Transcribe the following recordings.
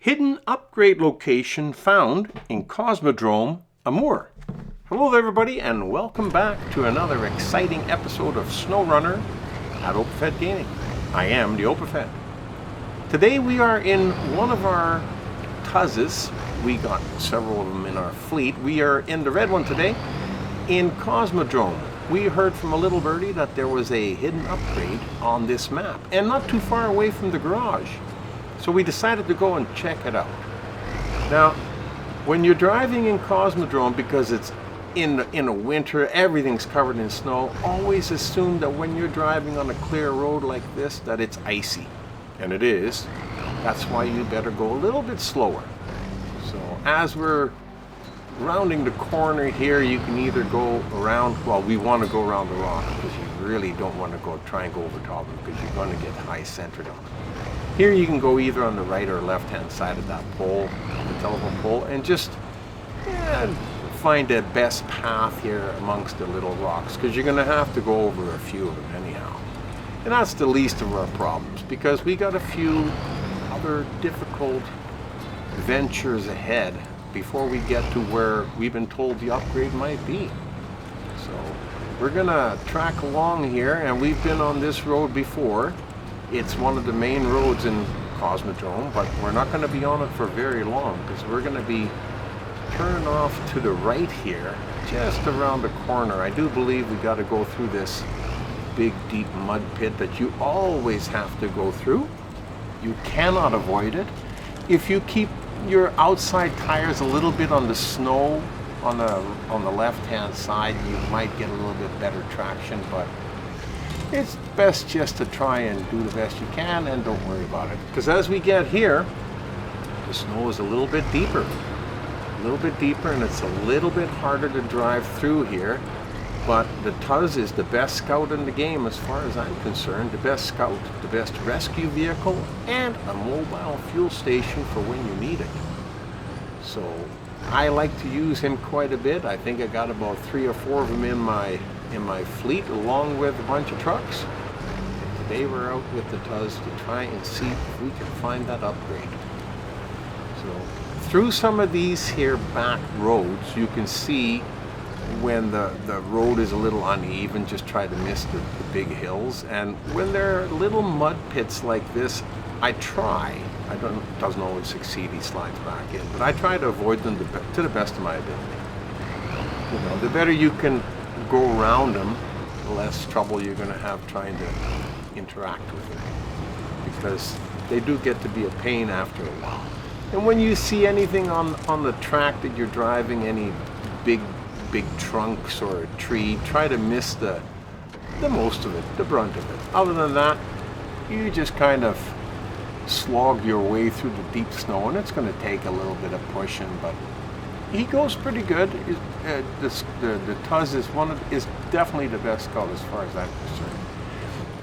Hidden upgrade location found in Cosmodrome, Amur. Hello there everybody, and welcome back to another exciting episode of SnowRunner at OpenFed Gaming. I am the OpenFed. Today we are in one of our Tuzes. We got several of them in our fleet. We are in the red one today in Cosmodrome. We heard from a little birdie that there was a hidden upgrade on this map and not too far away from the garage. So we decided to go and check it out. Now, when you're driving in Cosmodrome, because it's in the winter, everything's covered in snow, always assume that when you're driving on a clear road like this, that it's icy. And it is. That's why you better go a little bit slower. So as we're rounding the corner here, you can either go around, well, we want to go around the rock because you really don't want to try and go over top of them because you're going to get high centered on it. Here you can go either on the right or left hand side of that pole, the telephone pole, and just find the best path here amongst the little rocks, because you're going to have to go over a few of them anyhow. And that's the least of our problems, because we got a few other difficult ventures ahead before we get to where we've been told the upgrade might be. So we're going to track along here, and we've been on this road before. It's one of the main roads in Cosmodrome, but we're not going to be on it for very long because we're going to be turning off to the right here, just around the corner. I do believe we got to go through this big deep mud pit that you always have to go through. You cannot avoid it. If you keep your outside tires a little bit on the snow on the left hand side, you might get a little bit better traction, but it's best just to try and do the best you can and don't worry about it. Because as we get here, the snow is a little bit deeper, and it's a little bit harder to drive through here. But the Tuz is the best scout in the game as far as I'm concerned. The best scout, the best rescue vehicle, and a mobile fuel station for when you need it. So I like to use him quite a bit. I think I got about 3 or 4 of them in my fleet, along with a bunch of trucks. And today we're out with the Tuz to try and see if we can find that upgrade. So through some of these here back roads, you can see when the road is a little uneven, just try to miss the big hills. And when there are little mud pits like this, it doesn't always succeed, he slides back in, but I try to avoid them to the best of my ability. You know, the better you can go around them, the less trouble you're going to have trying to interact with them, because they do get to be a pain after a while. And when you see anything on the track that you're driving, any big trunks or a tree, try to miss the most of it, the brunt of it. Other than that, you just kind of slog your way through the deep snow, and it's going to take a little bit of pushing, but he goes pretty good. The Tuz is definitely the best scout as far as I'm concerned.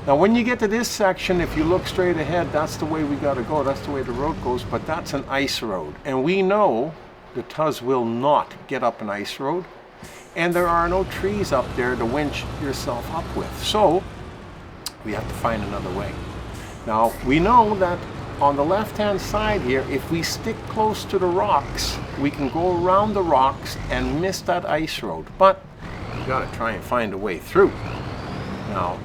Now when you get to this section, if you look straight ahead, that's the way we got to go. That's the way the road goes, but that's an ice road. And we know the Tuz will not get up an ice road, and there are no trees up there to winch yourself up with. So we have to find another way. Now we know that on the left hand side here, if we stick close to the rocks, we can go around the rocks and miss that ice road, but you got to try and find a way through. Now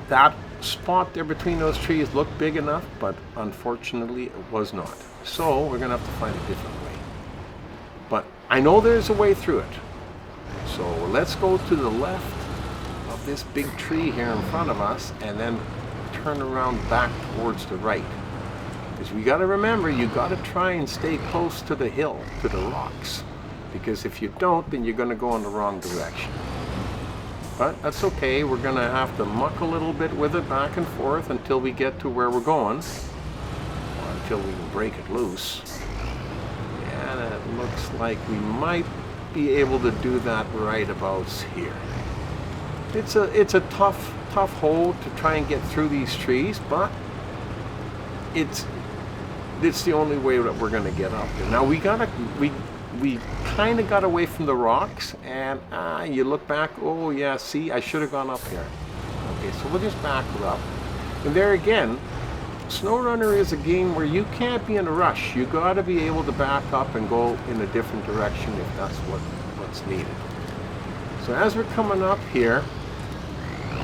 that spot there between those trees looked big enough, but unfortunately it was not. So we're gonna have to find a different way, but I know there's a way through it. So let's go to the left of this big tree here in front of us and then turn around back towards the right. Because we got to remember, you got to try and stay close to the hill, to the rocks. Because if you don't, then you're going to go in the wrong direction. But that's okay. We're going to have to muck a little bit with it back and forth until we get to where we're going. Or until we can break it loose. And it looks like we might be able to do that right about here. It's a tough hole to try and get through these trees, but it's the only way that we're going to get up there. Now we kind of got away from the rocks, and you look back, oh yeah, see, I should have gone up here. Okay, so we'll just back her up. And there again, SnowRunner is a game where you can't be in a rush. You got to be able to back up and go in a different direction if that's what's needed. So as we're coming up here,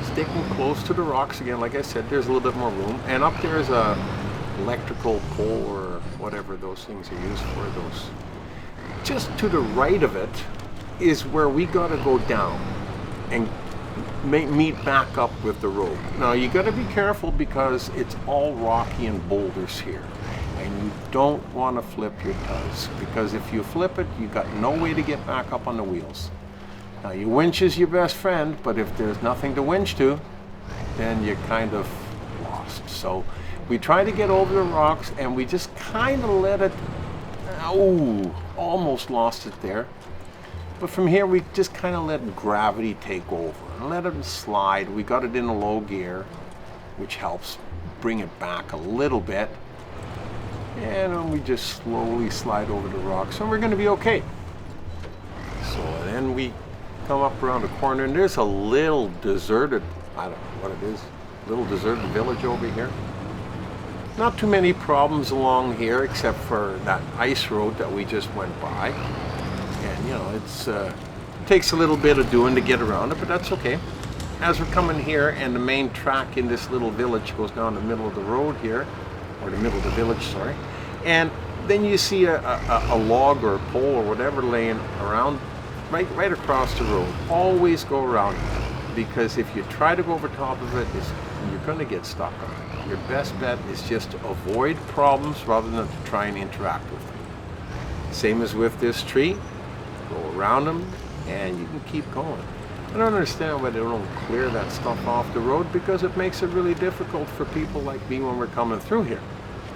sticking close to the rocks again, like I said, there's a little bit more room, and up there is a electrical pole or whatever those things are used for. Those just to the right of it is where we got to go down and meet back up with the road. Now you got to be careful because it's all rocky and boulders here, and you don't want to flip your Tuz, because if you flip it, you got no way to get back up on the wheels. Now your winch is your best friend, but if there's nothing to winch to, then you're kind of lost. So we try to get over the rocks, and we just kind of let it, almost lost it there. But from here, we just kind of let gravity take over and let it slide. We got it in a low gear, which helps bring it back a little bit. And then we just slowly slide over the rocks, and we're going to be okay. So then we come up around the corner, and there's a little deserted, I don't know what it is, little deserted village over here. Not too many problems along here, except for that ice road that we just went by. And you know, it takes a little bit of doing to get around it, but that's okay. As we're coming here, and the main track in this little village goes down the middle of the road here, or the middle of the village, sorry. And then you see a log or a pole or whatever laying around right across the road. Always go around it, because if you try to go over top of it, you're going to get stuck on it. Your best bet is just to avoid problems rather than to try and interact with them. Same as with this tree. Go around them, and you can keep going. I don't understand why they don't clear that stuff off the road, because it makes it really difficult for people like me when we're coming through here.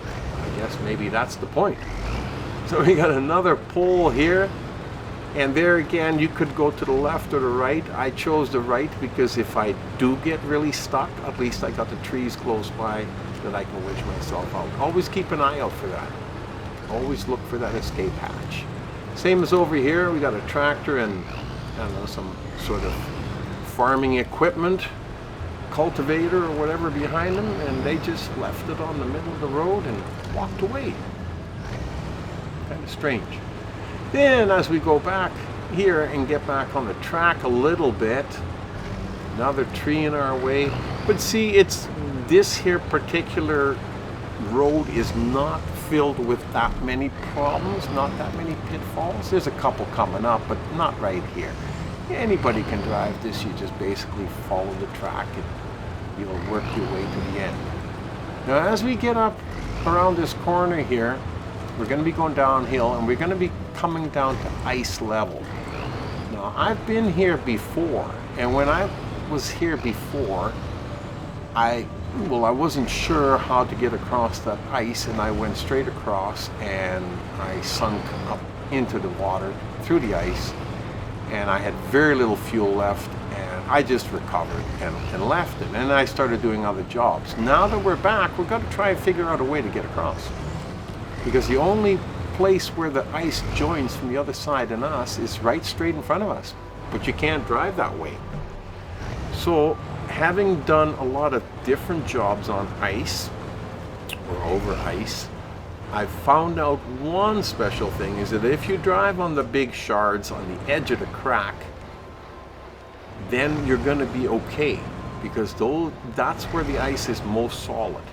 I guess maybe that's the point. So we got another pole here, and there again, you could go to the left or the right. I chose the right because if I do get really stuck, at least I got the trees close by that I can winch myself out. Always keep an eye out for that. Always look for that escape hatch. Same as over here, we got a tractor and, I don't know, some sort of farming equipment, cultivator or whatever behind them, and they just left it on the middle of the road and walked away. Kind of strange. Then as we go back here and get back on the track a little bit, another tree in our way. But see, it's this here particular road is not filled with that many problems, not that many pitfalls. There's a couple coming up, but not right here. Anybody can drive this. You just basically follow the track and you'll work your way to the end. Now as we get up around this corner here, we're going to be going downhill, and we're going to be coming down to ice level. Now I've been here before, and when I was here before, I wasn't sure how to get across that ice, and I went straight across, and I sunk up into the water through the ice, and I had very little fuel left, and I just recovered and left it, and I started doing other jobs. Now that we're back, we're going to try and figure out a way to get across, because the only place where the ice joins from the other side and us is right straight in front of us, but you can't drive that way. So having done a lot of different jobs on ice or over ice, I've found out one special thing is that if you drive on the big shards on the edge of the crack, then you're going to be okay, because that's where the ice is most solid.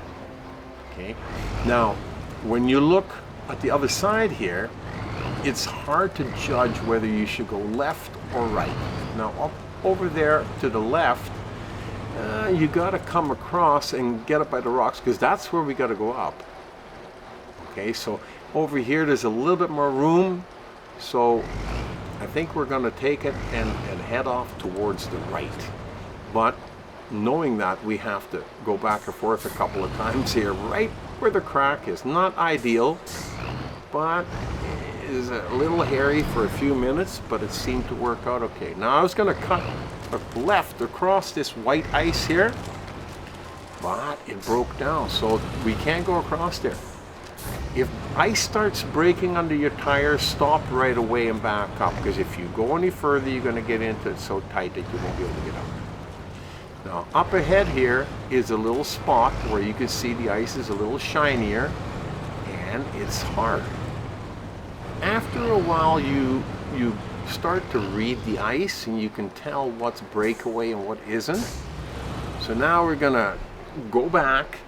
Okay. Now, when you look at the other side here, it's hard to judge whether you should go left or right. Now, up over there to the left, you got to come across and get up by the rocks, because that's where we got to go up. Okay, so over here there's a little bit more room, so I think we're going to take it and head off towards the right. But knowing that, we have to go back and forth a couple of times here, right where the crack is. Not ideal, but is a little hairy for a few minutes, but it seemed to work out okay. Now I was going to cut left across this white ice here, but it broke down, so we can't go across there. If ice starts breaking under your tires, stop right away and back up, because if you go any further, you're going to get into it so tight that you won't be able to get out. Now up ahead here is a little spot where you can see the ice is a little shinier and it's hard. After a while you start to read the ice and you can tell what's breakaway and what isn't. So now we're gonna go back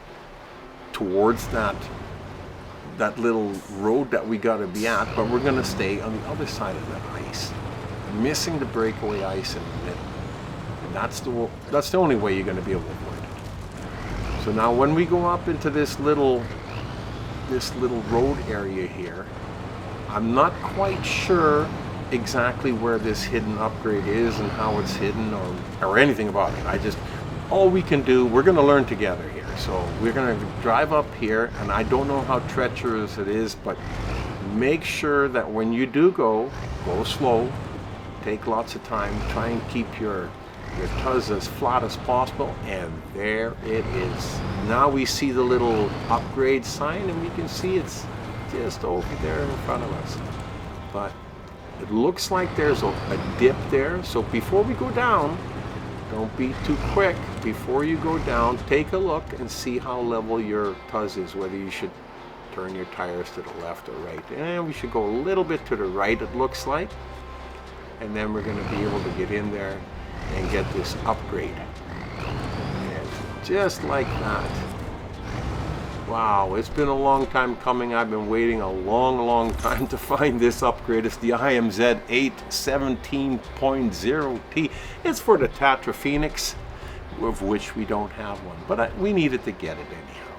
towards that little road that we gotta be at, but we're gonna stay on the other side of that ice, missing the breakaway ice in the middle. And that's the only way you're gonna be able to avoid it. So now when we go up into this little road area here, I'm not quite sure exactly where this hidden upgrade is and how it's hidden or anything about it. All we can do, we're gonna learn together here. So we're gonna drive up here, and I don't know how treacherous it is, but make sure that when you do go slow, take lots of time, try and keep your Tuz as flat as possible, and there it is. Now we see the little upgrade sign, and we can see it's just over there in front of us. But it looks like there's a dip there, so before we go down, don't be too quick. Before you go down, take a look and see how level your Tuz is, whether you should turn your tires to the left or right. And we should go a little bit to the right, it looks like. And then we're gonna be able to get in there and get this upgrade. And just like that. Wow, it's been a long time coming. I've been waiting a long time to find this upgrade. It's the IMZ 817.0T. It's for the Tatra Phoenix, of which we don't have one, but we needed to get it anyhow.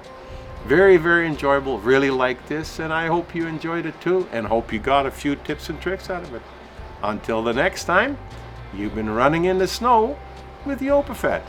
Very, very enjoyable. Really like this, and I hope you enjoyed it too, and hope you got a few tips and tricks out of it. Until the next time, you've been running in the snow with the Opafet.